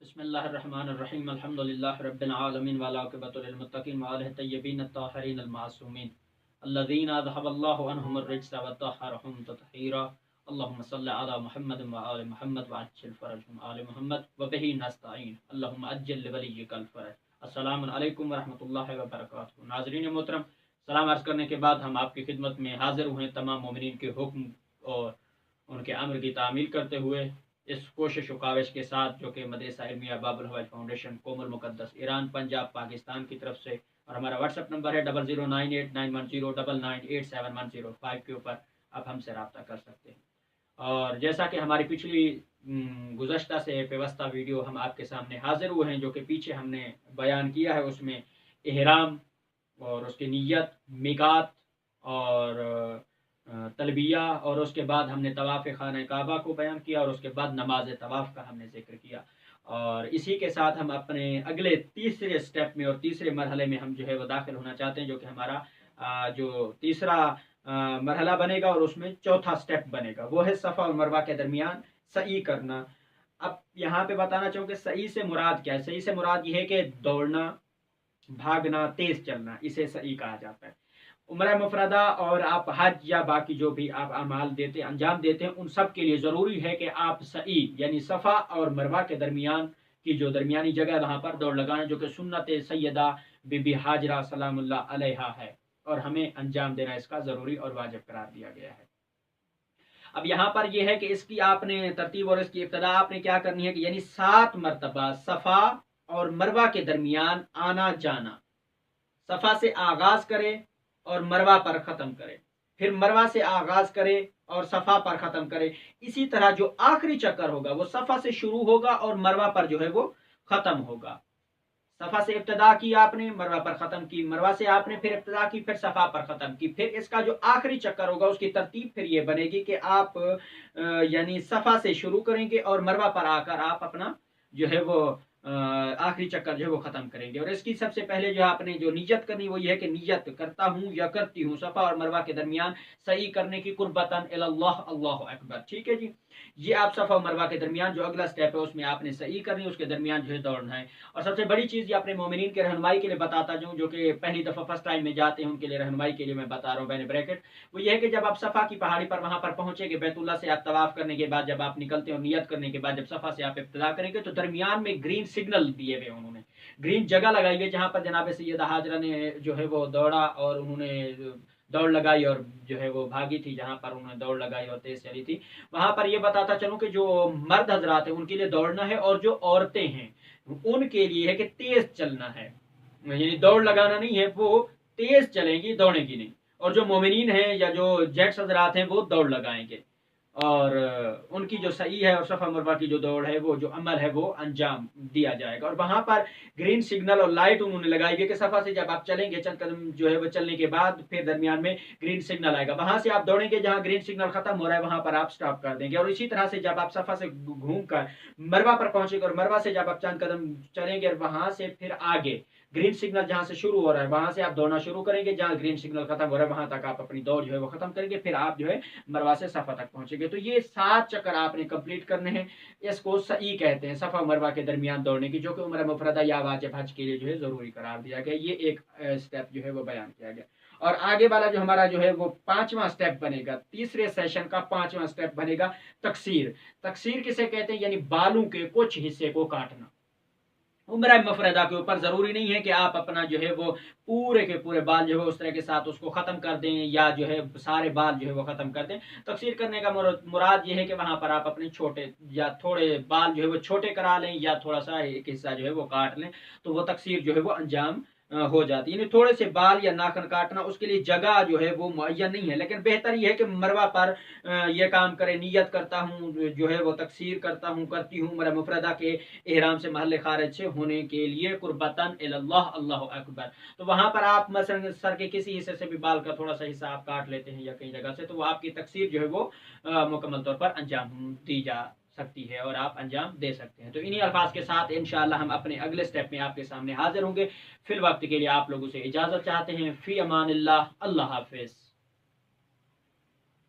बिस्मिल्लाहिर्रहमानिर्रहीम अल्हम्दुलिल्लाहि रब्बिल आलमीन वल आक़िबतु लिल मुत्तक़ीन व आलिहि तय्यबीन अत्ताहिरीन अल मासूमीन अल्लज़ीना अज़हबल्लाहु अन्हुमुर रिज्सा व तहहरहुम तत्हीरा अल्लाहुम्मा सल्लि अला मुहम्मद व आलि मुहम्मद व अज्जिल फरजहुम आलि मुहम्मद व बिही नस्तईन अल्लाहुम्मा अज्जिल लिवलिय्यिकल फरज। अस्सलामु अलैकुम व रहमतुल्लाहि व बरकातुहू। नाज़रीन मोहतरम, सलाम अर्ज़ करने के बाद हम आपकी खिदमत में हाजिर हुए तमाम मोमिनीन के हुक्म और उनके अम्र की तामील करते हुए इस कोशिश व काविश के साथ जो कि मदरसा इल्मिया बाबुल हवाज फाउंडेशन कोमल मुकद्दस ईरान पंजाब पाकिस्तान की तरफ से, और हमारा व्हाट्सएप नंबर है 009891098710 के ऊपर आप हमसे रब्ता कर सकते हैं। और जैसा कि हमारी पिछली गुज़श्ता से पेवस्ता वीडियो हम आपके सामने हाजिर हुए हैं, जो कि पीछे हमने बयान किया है, उसमें इहराम और उसकी नीयत, मिकात और तलबिया, और उसके बाद हमने तवाफ़ खाना काबा को बयान किया, और उसके बाद नमाज तवाफ़ का हमने जिक्र किया। और इसी के साथ हम अपने अगले तीसरे स्टेप में और तीसरे मरहले में हम जो है वो दाखिल होना चाहते हैं, जो कि हमारा जो तीसरा मरहला बनेगा और उसमें चौथा स्टेप बनेगा, वो है सफ़ा और मरवा के दरमियान सई करना। अब यहाँ पे बताना चाहूँ कि सई से मुराद क्या है। सई से मुराद ये है कि दौड़ना, भागना, तेज चलना, इसे सई कहा जाता है। उम्र मुफरदा और आप हज या बाकी जो भी आप अमाल देते अंजाम देते हैं, उन सब के लिए ज़रूरी है कि आप सई यानी सफ़ा और मरवा के दरमियान की जो दरमियानी जगह वहाँ पर दौड़ लगाएं, जो कि सुन्नत सैयदा बीबी हाजरा सलामुल्लाह अलैहा है, और हमें अंजाम देना इसका ज़रूरी और वाजिब करार दिया गया है। अब यहाँ पर यह है कि इसकी आपने तरतीब और इसकी इब्तदा आपने क्या करनी है कि यानी 7 मरतबा सफ़ा और मरवा के दरमियान आना जाना। सफ़ा से आगाज़ करे और मरवा पर ख़त्म करे, फिर मरवा से आगाज़ करे और सफ़ा पर ख़त्म करे। इसी तरह जो आखिरी चक्कर होगा वो सफ़ा से शुरू होगा और मरवा पर जो है वो ख़त्म होगा। सफ़ा से इब्तदा की आपने, मरवा पर ख़त्म की, मरवा से आपने फिर इब्तदा की, फिर सफ़ा पर ख़त्म की। फिर इसका जो आखिरी चक्कर होगा उसकी तरतीब फिर ये बनेगी कि आप यानी सफ़ा से शुरू करेंगे और मरवा पर आकर आप अपना जो है वो आखिरी चक्कर जो है वो ख़त्म करेंगे। और इसकी सबसे पहले जो आपने जो नियत करनी वो ये है कि नियत करता हूँ या करती हूँ सफ़ा और मरवा के दरमियान सही करने की, कुर्बतन इलल्लाह, अल्लाहु अकबर। ठीक है जी, ये आप सफ़ा और मरवा के दरमियान जो अगला स्टेप है उसमें आपने सही करनी, उसके दरमियान जो है दौड़ना है। और सबसे बड़ी चीज़ ये अपने मोमिनीन के रहनुमाई के लिए बताता हूँ, जो कि पहली दफ़ा फर्स्ट टाइम में जाते हैं उनके लिए रहनुमाई के लिए मैं बता रहा हूँ बैन ब्रैकेट, वो ये है कि जब आप सफ़ा की पहाड़ी पर वहाँ पर पहुँचेंगे, बैतुल्लाह से आप तवाफ़ करने के बाद जब आप निकलते हैं और नियत करने के बाद जब सफ़ा से आप इब्तिदा करेंगे तो दरमियान में ग्रीन सिग्नल दिए हुए, उन्होंने ग्रीन जगह लगाई है जहाँ पर जनाब सैयदा हाजरा ने जो है वो दौड़ा और उन्होंने दौड़ लगाई और जो है वो भागी थी, जहाँ पर उन्होंने दौड़ लगाई और तेज चली थी। वहां पर ये बताता चलूं कि जो मर्द हजरात है उनके लिए दौड़ना है, और जो औरतें हैं उनके लिए है कि तेज चलना है, यानी दौड़ लगाना नहीं है, वो तेज चलेंगी, दौड़ेंगी नहीं। और जो मोमिनीन हैं या जो जेंट्स हजरात हैं वो दौड़ लगाएंगे, और उनकी जो सही है और सफ़ा मरवा की जो दौड़ है वो जो अमल है वो अंजाम दिया जाएगा। और वहाँ पर ग्रीन सिग्नल और लाइट उन्होंने लगाई है कि सफ़ा से जब आप चलेंगे चंद कदम जो है वो चलने के बाद फिर दरमियान में ग्रीन सिग्नल आएगा, वहाँ से आप दौड़ेंगे, जहाँ ग्रीन सिग्नल खत्म हो रहा है वहाँ पर आप स्टॉप कर देंगे। और इसी तरह से जब आप सफ़ा से घूम कर मरवा पर पहुंचेंगे और मरवा से जब आप चंद कदम चलेंगे और वहाँ से फिर आगे ग्रीन सिग्नल जहाँ से शुरू हो रहा है वहाँ से आप दौड़ना शुरू करेंगे, जहाँ ग्रीन सिग्नल खत्म हो रहा है वहाँ तक आप अपनी दौड़ जो है वो खत्म करेंगे, फिर आप जो है मरवा से सफ़ा तक पहुंचेंगे। तो ये 7 चक्कर आपने कंप्लीट करने हैं, इसको सही कहते हैं सफ़ा मरवा के दरमियान दौड़ने की, जो कि उम्र मुफरदा या वाजिब हज के लिए जो है ज़रूरी करार दिया गया। ये एक स्टेप जो है वो बयान किया गया। और आगे वाला जो हमारा जो है वो 5वां स्टेप बनेगा, तीसरे सेशन का 5वां स्टेप बनेगा तकसीर। तकसीर किसे कहते हैं, यानी बालों के कुछ हिस्से को काटना। उम्र मुफरदा के ऊपर ज़रूरी नहीं है कि आप अपना जो है वो पूरे के पूरे बाल जो है उस तरह के साथ उसको ख़त्म कर दें, या जो है सारे बाल जो है वो ख़त्म कर दें। तकसीर करने का मुराद ये है कि वहाँ पर आप अपने छोटे या थोड़े बाल जो है वो छोटे करा लें, या थोड़ा सा एक हिस्सा जो है वो काट लें, तो वो तकसीर जो है वो अंजाम हो जाती है। यानी थोड़े से बाल या नाखन काटना, उसके लिए जगह जो है वो मुअय्यन नहीं है, लेकिन बेहतर यह है कि मरवा पर यह काम करें, नियत करता हूँ जो है वो तकसीर करता हूँ, करती हूँ उम्र मुफरदा के एहराम से महल खारिज से होने के लिए, कुर्बतन इलल्लाह, अल्लाहु अकबर। तो वहाँ पर आप मसलन सर के किसी हिस्से से भी बाल का थोड़ा सा हिस्सा आप काट लेते हैं या कई जगह से, तो वो आपकी तकसीर जो है वो मुकम्मल तौर पर अंजाम दी जा सकती है और आप अंजाम दे सकते हैं। तो इन्हीं अल्फाज के साथ इंशाअल्लाह हम अपने अगले स्टेप में आपके सामने हाजिर होंगे। फिल वक्त के लिए आप लोगों से इजाज़त चाहते हैं। फ़ी अमानिल्लाह, अल्लाह हाफिज़।